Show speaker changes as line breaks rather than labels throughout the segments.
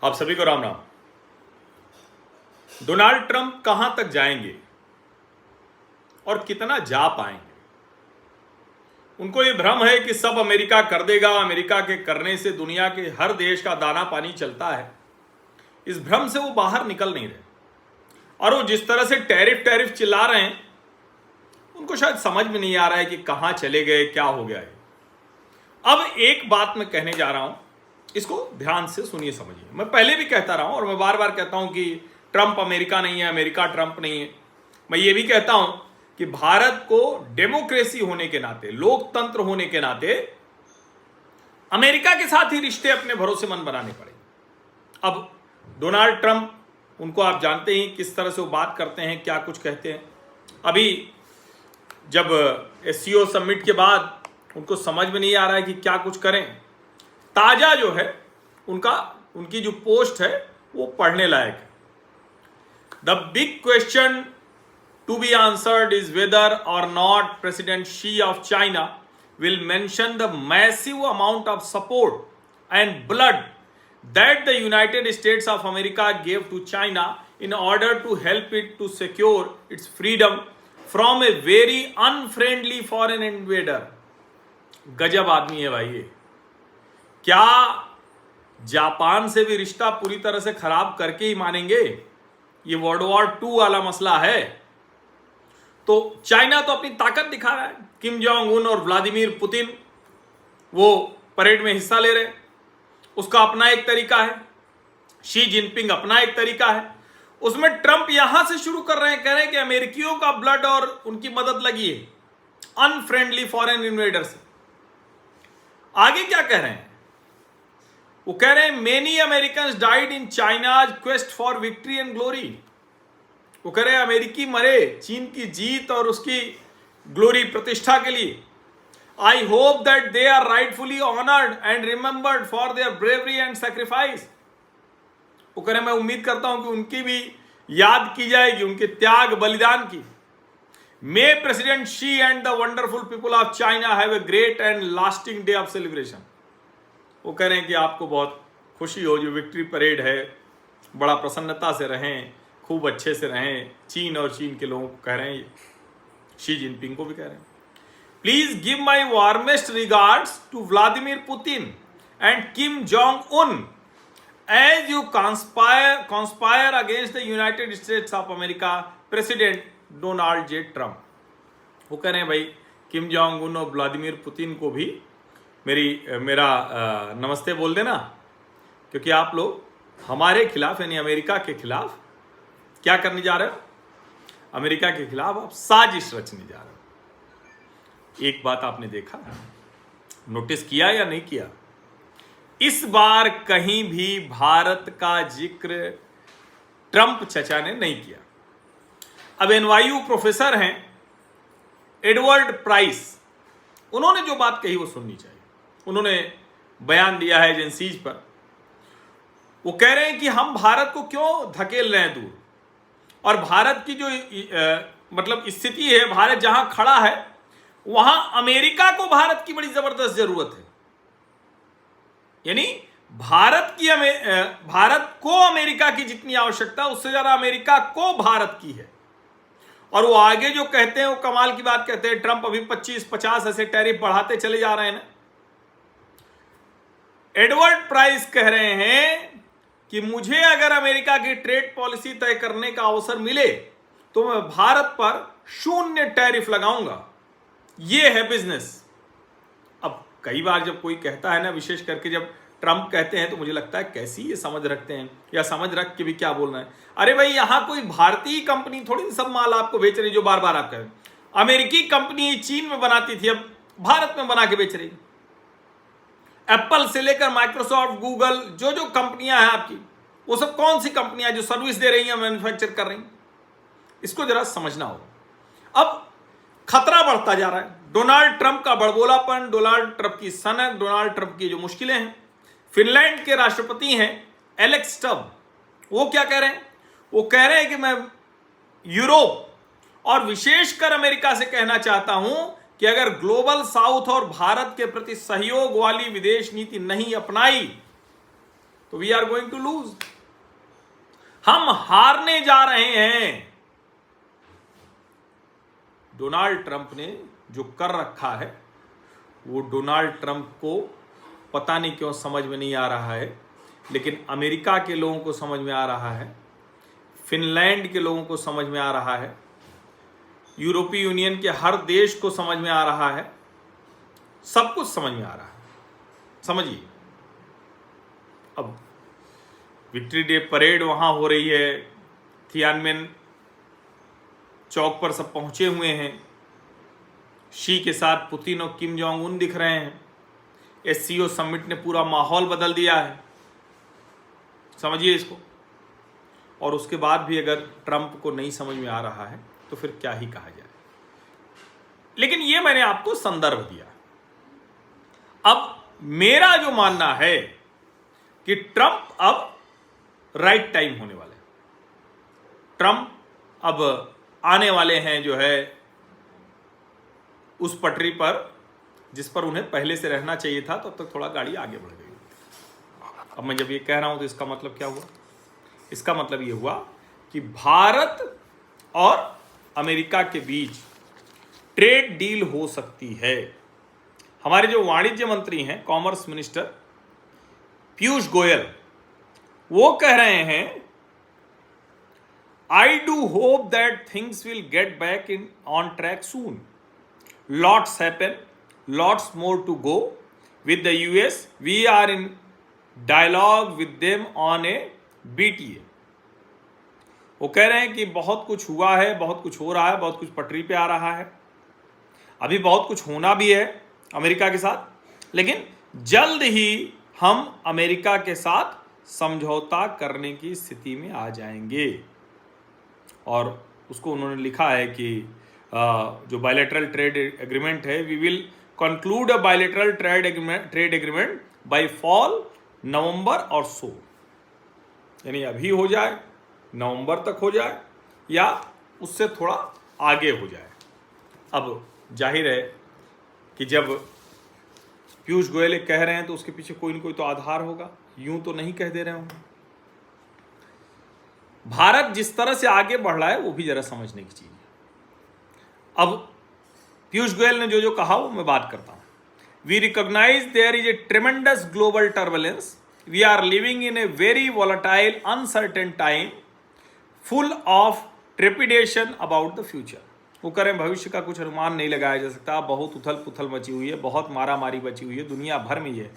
आप सभी को राम राम। डोनाल्ड ट्रंप कहां तक जाएंगे और कितना जा पाएंगे? उनको ये भ्रम है कि सब अमेरिका कर देगा, अमेरिका के करने से दुनिया के हर देश का दाना पानी चलता है। इस भ्रम से वो बाहर निकल नहीं रहे और वो जिस तरह से टैरिफ टैरिफ चिल्ला रहे हैं, उनको शायद समझ में नहीं आ रहा है कि कहां चले गए, क्या हो गया है। अब एक बात मैं कहने जा रहा हूं, इसको ध्यान से सुनिए, समझिए। मैं पहले भी कहता रहा हूं और मैं बार बार कहता हूं कि ट्रंप अमेरिका नहीं है, अमेरिका ट्रंप नहीं है। मैं ये भी कहता हूं कि भारत को डेमोक्रेसी होने के नाते, लोकतंत्र होने के नाते अमेरिका के साथ ही रिश्ते अपने भरोसेमंद बनाने पड़ेंगे। अब डोनाल्ड ट्रंप, उनको आप जानते ही किस तरह से वो बात करते हैं, क्या कुछ कहते हैं। अभी जब SCO समिट के बाद उनको समझ में नहीं आ रहा है कि क्या कुछ करें। ताजा जो है उनकी जो पोस्ट है वो पढ़ने लायक है। The big question to be answered is whether or not President Xi of China will mention the massive amount of support and blood that the United States of America gave to China in order to help it to secure its freedom from a very unfriendly foreign invader. गजब आदमी है भाई ये। क्या Japan से भी रिश्ता पूरी तरह से खराब करके ही मानेंगे? ये वर्ल्ड वॉर 2 वाला मसला है। तो चाइना तो अपनी ताकत दिखा रहा है। किम जोंग उन और व्लादिमीर पुतिन वो परेड में हिस्सा ले रहे हैं। उसका अपना एक तरीका है, शी जिनपिंग अपना एक तरीका है। उसमें ट्रंप यहां से शुरू कर रहे हैं, कह रहे हैं कि अमेरिकियों का ब्लड और उनकी मदद लगी है अनफ्रेंडली फॉरेन इन्वेडर से। आगे क्या कह रहे हैं? वो कह रहे हैं many Americans died in China's quest for victory and glory. वो कह रहे हैं अमेरिकी मरे चीन की जीत और उसकी ग्लोरी, प्रतिष्ठा के लिए। I hope that they are rightfully honoured and remembered for their bravery and sacrifice. वो कह रहे हैं मैं उम्मीद करता हूं कि उनकी भी याद की जाएगी, उनके त्याग बलिदान की। May President Xi and the wonderful people of China have a great and lasting day of celebration. वो कह रहे हैं कि आपको बहुत खुशी हो, जो विक्ट्री परेड है, बड़ा प्रसन्नता से रहें, खूब अच्छे से रहें। चीन और चीन के लोगों को कह रहे हैं, शी जिनपिंग को भी कह रहे हैं, please give my warmest regards to Vladimir Putin and Kim Jong Un as you conspire against the United States of America President Donald J Trump. वो कह रहे हैं भाई किम जोंग उन और व्लादिमीर पुतिन को भी मेरा नमस्ते बोल देना, क्योंकि आप लोग हमारे खिलाफ यानी अमेरिका के खिलाफ क्या करने जा रहे हो? अमेरिका के खिलाफ आप साजिश रचने जा रहे हो। एक बात आपने देखा, नोटिस किया या नहीं किया, इस बार कहीं भी भारत का जिक्र ट्रंप चचा ने नहीं किया। अब NYU प्रोफेसर हैं एडवर्ड प्राइस, उन्होंने जो बात कही वो सुननी चाहिए। उन्होंने बयान दिया है एजेंसीज पर। वो कह रहे हैं कि हम भारत को क्यों धकेल रहे हैं दूर, और भारत की जो मतलब स्थिति है, भारत जहां खड़ा है वहां अमेरिका को भारत की बड़ी जबरदस्त जरूरत है। यानी भारत को अमेरिका की जितनी आवश्यकता उससे ज्यादा अमेरिका को भारत की है। और वो आगे जो कहते हैं वो कमाल की बात कहते हैं। ट्रंप अभी 25-50 ऐसे टैरिफ बढ़ाते चले जा रहे हैं ना। एडवर्ड प्राइस कह रहे हैं कि मुझे अगर अमेरिका की ट्रेड पॉलिसी तय करने का अवसर मिले तो मैं भारत पर 0 टैरिफ लगाऊंगा। यह है बिजनेस। अब कई बार जब कोई कहता है ना, विशेष करके जब ट्रंप कहते हैं, तो मुझे लगता है कैसी ये समझ रखते हैं, या समझ रख के भी क्या बोलना है। अरे भाई यहां कोई भारतीय कंपनी थोड़ी सब माल आपको बेच रही, जो बार बार आप कहें। अमेरिकी कंपनी चीन में बनाती थी, अब भारत में बना के बेच रही। एप्पल से लेकर माइक्रोसॉफ्ट, गूगल, जो जो कंपनियां हैं आपकी, वो सब कौन सी कंपनियां जो सर्विस दे रही हैं, मैन्युफैक्चर कर रही हैं? इसको जरा समझना होगा। अब खतरा बढ़ता जा रहा है। डोनाल्ड ट्रंप का बड़बोलापन, डोनाल्ड ट्रंप की सनक, डोनाल्ड ट्रंप की जो मुश्किलें हैं। फिनलैंड के राष्ट्रपति हैं एलेक्स स्टब, वो क्या कह रहे हैं? वो कह रहे हैं कि मैं यूरोप और विशेषकर अमेरिका से कहना चाहता हूं कि अगर ग्लोबल साउथ और भारत के प्रति सहयोग वाली विदेश नीति नहीं अपनाई तो we are going to lose, हम हारने जा रहे हैं। डोनाल्ड ट्रंप ने जो कर रखा है वो डोनाल्ड ट्रंप को पता नहीं क्यों समझ में नहीं आ रहा है, लेकिन अमेरिका के लोगों को समझ में आ रहा है, फिनलैंड के लोगों को समझ में आ रहा है, यूरोपीय यूनियन के हर देश को समझ में आ रहा है, सब कुछ समझ में आ रहा है। समझिए, अब विक्ट्री डे परेड वहां हो रही है, थियानमेन चौक पर सब पहुंचे हुए हैं, शी के साथ पुतिन और किम जोंग उन दिख रहे हैं, एससीओ समिट ने पूरा माहौल बदल दिया है। समझिए इसको। और उसके बाद भी अगर ट्रंप को नहीं समझ में आ रहा है तो फिर क्या ही कहा जाए। लेकिन ये मैंने आपको संदर्भ दिया। अब मेरा जो मानना है कि ट्रंप अब राइट टाइम होने वाला है, ट्रंप अब आने वाले हैं जो है उस पटरी पर जिस पर उन्हें पहले से रहना चाहिए था, तब तक थोड़ा गाड़ी आगे बढ़ गई। अब मैं जब ये कह रहा हूं तो इसका मतलब क्या हुआ? इसका मतलब ये हुआ कि भारत और अमेरिका के बीच ट्रेड डील हो सकती है। हमारे जो वाणिज्य मंत्री हैं, कॉमर्स मिनिस्टर पीयूष गोयल, वो कह रहे हैं I do hope that things will get back on track soon. Lots happen, lots more to go with the US. We are in dialogue with them on a BTA. वो कह रहे हैं कि बहुत कुछ हुआ है, बहुत कुछ हो रहा है, बहुत कुछ पटरी पे आ रहा है, अभी बहुत कुछ होना भी है अमेरिका के साथ, लेकिन जल्द ही हम अमेरिका के साथ समझौता करने की स्थिति में आ जाएंगे। और उसको उन्होंने लिखा है कि जो बायलैटरल ट्रेड एग्रीमेंट है, we will conclude a bilateral trade agreement by fall November और सो, यानी अभी हो जाए, नवंबर तक हो जाए या उससे थोड़ा आगे हो जाए। अब जाहिर है कि जब पीयूष गोयल कह रहे हैं तो उसके पीछे कोई न कोई तो आधार होगा, यूं तो नहीं कह दे रहे होंगे। भारत जिस तरह से आगे बढ़ रहा है वो भी जरा समझने की चीज है। अब पीयूष गोयल ने जो जो कहा वो मैं बात करता हूं। We recognise there is a tremendous global turbulence, we are living in a very volatile uncertain time full of trepidation about the future. वो करें भविष्य का कुछ अनुमान नहीं लगाया जा सकता, बहुत उथल पुथल मची हुई है, बहुत मारामारी बची हुई है, दुनिया भर में है।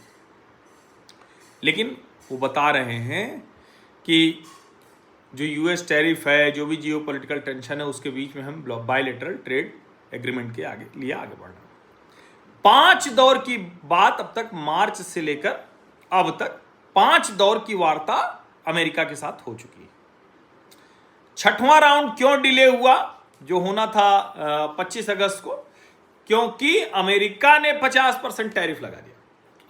लेकिन वो बता रहे हैं कि जो यूएस टैरिफ है, जो भी जियो पॉलिटिकल टेंशन है, उसके बीच में हम बायलैटरल ट्रेड एग्रीमेंट के आगे आगे बढ़ रहे हैं। 5 दौर की बात अब तक, मार्च से लेकर अब तक 5 दौर की वार्ता अमेरिका के साथ हो चुकी है। 6वां राउंड क्यों डिले हुआ, जो होना था 25 अगस्त को? क्योंकि अमेरिका ने 50% टैरिफ लगा दिया।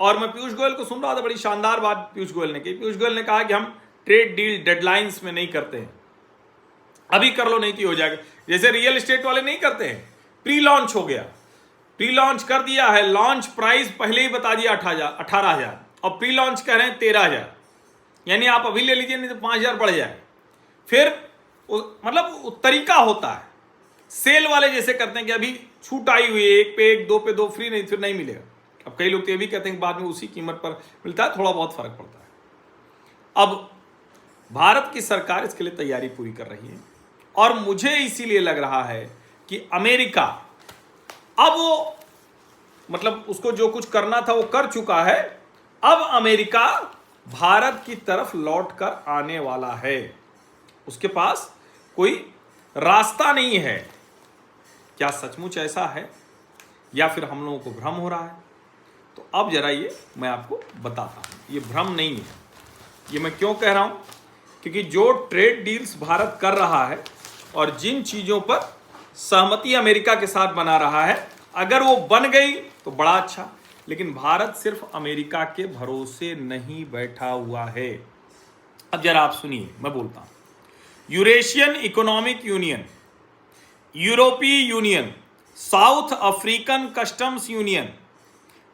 और मैं पीयूष गोयल को सुन रहा था, बड़ी शानदार बात पीयूष गोयल ने की। पीयूष गोयल ने कहा कि हम ट्रेड डील डेडलाइंस में नहीं करते हैं, अभी कर लो नहीं तो हो जाएगा। जैसे रियल एस्टेट वाले नहीं करते हैं, प्री लॉन्च हो गया, प्री लॉन्च कर दिया है, लॉन्च प्राइस पहले ही बता दिया 18,000 और प्री लॉन्च कह रहे हैं 13,000, यानी आप अभी ले लीजिए नहीं तो 5,000 बढ़ जाए। फिर मतलब तरीका होता है, सेल वाले जैसे करते हैं कि अभी छूट आई हुई है, 1 पे 1, 2 पे 2 फ्री, नहीं फिर नहीं मिलेगा। अब कई लोग तो ये भी कहते हैं कि बाद में उसी कीमत पर मिलता है, थोड़ा बहुत फर्क पड़ता है। अब भारत की सरकार इसके लिए तैयारी पूरी कर रही है और मुझे इसीलिए लग रहा है कि अमेरिका अब वो मतलब उसको जो कुछ करना था वो कर चुका है। अब अमेरिका भारत की तरफ लौट कर आने वाला है, उसके पास कोई रास्ता नहीं है। क्या सचमुच ऐसा है या फिर हम लोगों को भ्रम हो रहा है? तो अब जरा ये मैं आपको बताता हूं, ये भ्रम नहीं है। ये मैं क्यों कह रहा हूं? क्योंकि जो ट्रेड डील्स भारत कर रहा है और जिन चीजों पर सहमति अमेरिका के साथ बना रहा है, अगर वो बन गई तो बड़ा अच्छा, लेकिन भारत सिर्फ अमेरिका के भरोसे नहीं बैठा हुआ है। अब जरा आप सुनिए, मैं बोलता हूं। यूरेशियन इकोनॉमिक यूनियन, यूरोपीय union, South African customs union,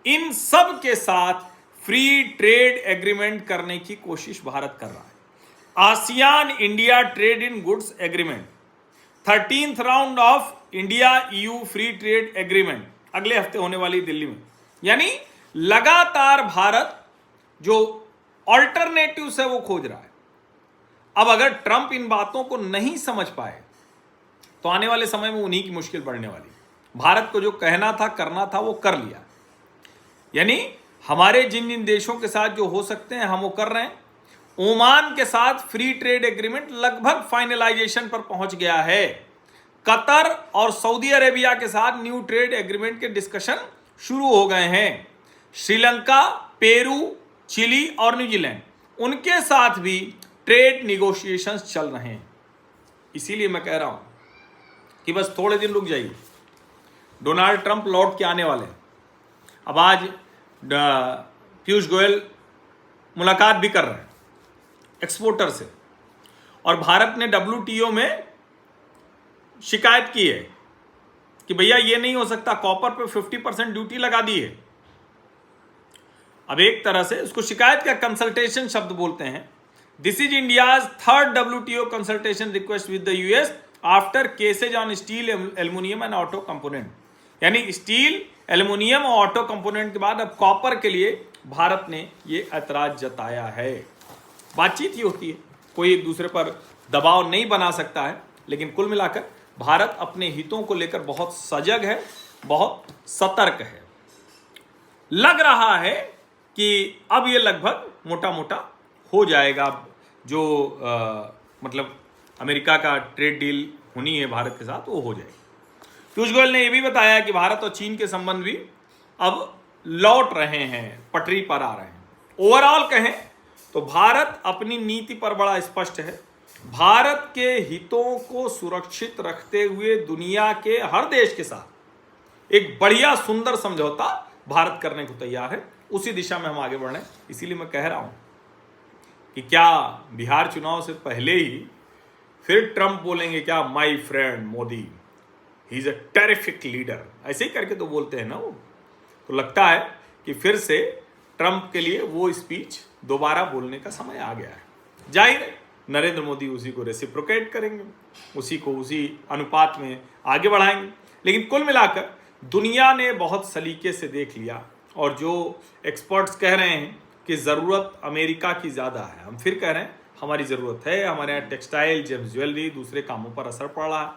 इन सब के साथ फ्री ट्रेड एग्रीमेंट करने की कोशिश भारत कर रहा है। ASEAN India trade in goods agreement, 13th round of India EU free trade agreement अगले हफ्ते होने वाली दिल्ली में। यानी लगातार भारत जो ऑल्टरनेटिव्स है वो खोज रहा है। अब अगर ट्रंप इन बातों को नहीं समझ पाए तो आने वाले समय में उन्हीं की मुश्किल बढ़ने वाली। भारत को जो कहना था करना था वो कर लिया। यानी हमारे जिन जिन देशों के साथ जो हो सकते हैं हम वो कर रहे हैं। ओमान के साथ फ्री ट्रेड एग्रीमेंट लगभग फाइनलाइजेशन पर पहुंच गया है। कतर और सऊदी अरेबिया के साथ न्यू ट्रेड एग्रीमेंट के डिस्कशन शुरू हो गए हैं। श्रीलंका, पेरू, चिली और न्यूजीलैंड, उनके साथ भी ट्रेड निगोशिएशंस चल रहे हैं। इसीलिए मैं कह रहा हूं कि बस थोड़े दिन रुक जाइए, डोनाल्ड ट्रंप लौट के आने वाले हैं। अब आज पीयूष गोयल मुलाकात भी कर रहे हैं एक्सपोर्टर से, और भारत ने WTO में शिकायत की है कि भैया ये नहीं हो सकता, कॉपर पे 50% ड्यूटी लगा दी है। अब एक तरह से उसको शिकायत का कंसल्टेशन शब्द बोलते हैं। This is India's 3rd WTO consultation request with the US after cases on steel, aluminium and auto component. यानी स्टील, एल्युमिनियम और ऑटो कंपोनेंट के बाद अब कॉपर के लिए भारत ने ये ऐतराज जताया है। बातचीत ही होती है, कोई एक दूसरे पर दबाव नहीं बना सकता है, लेकिन कुल मिलाकर भारत अपने हितों को लेकर बहुत सजग है, बहुत सतर्क है। लग रहा है कि अब ये लगभग मोटा मोटा हो जाएगा। जो मतलब अमेरिका का ट्रेड डील होनी है भारत के साथ, वो हो जाएगी। पीयूष गोयल ने यह भी बताया कि भारत और चीन के संबंध भी अब लौट रहे हैं, पटरी पर आ रहे हैं। ओवरऑल कहें तो भारत अपनी नीति पर बड़ा स्पष्ट है। भारत के हितों को सुरक्षित रखते हुए दुनिया के हर देश के साथ एक बढ़िया सुंदर समझौता भारत करने को तैयार है। उसी दिशा में हम आगे बढ़ रहे हैं। इसीलिए मैं कह रहा हूं कि क्या बिहार चुनाव से पहले ही फिर ट्रंप बोलेंगे क्या, my friend Modi, he is a terrific leader, ऐसे ही करके तो बोलते हैं ना वो। तो लगता है कि फिर से ट्रंप के लिए वो स्पीच दोबारा बोलने का समय आ गया है। जाहिर है नरेंद्र मोदी उसी को रेसिप्रोकेट करेंगे, उसी को उसी अनुपात में आगे बढ़ाएंगे। लेकिन कुल मिलाकर दुनिया ने बहुत सलीके से देख लिया, और जो एक्सपर्ट्स कह रहे हैं कि ज़रूरत अमेरिका की ज़्यादा है, हम फिर कह रहे हैं हमारी ज़रूरत है। हमारे यहाँ टेक्सटाइल, जेम्स ज्वेलरी, दूसरे कामों पर असर पड़ रहा है,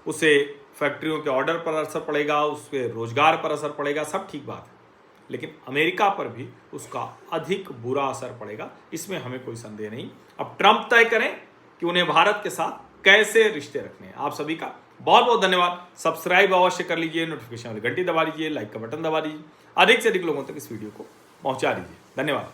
उससे फैक्ट्रियों के ऑर्डर पर असर पड़ेगा, उसके रोजगार पर असर पड़ेगा, सब ठीक बात है। लेकिन अमेरिका पर भी उसका अधिक बुरा असर पड़ेगा, इसमें हमें कोई संदेह नहीं। अब ट्रंप तय करें कि उन्हें भारत के साथ कैसे रिश्ते रखने हैं। आप सभी का बहुत बहुत धन्यवाद। सब्सक्राइब अवश्य कर लीजिए, नोटिफिकेशन वाली घंटी दबा लीजिए, लाइक का बटन दबा दीजिए, अधिक से अधिक लोगों तक इस वीडियो को पहुंचा दीजिए। धन्यवाद।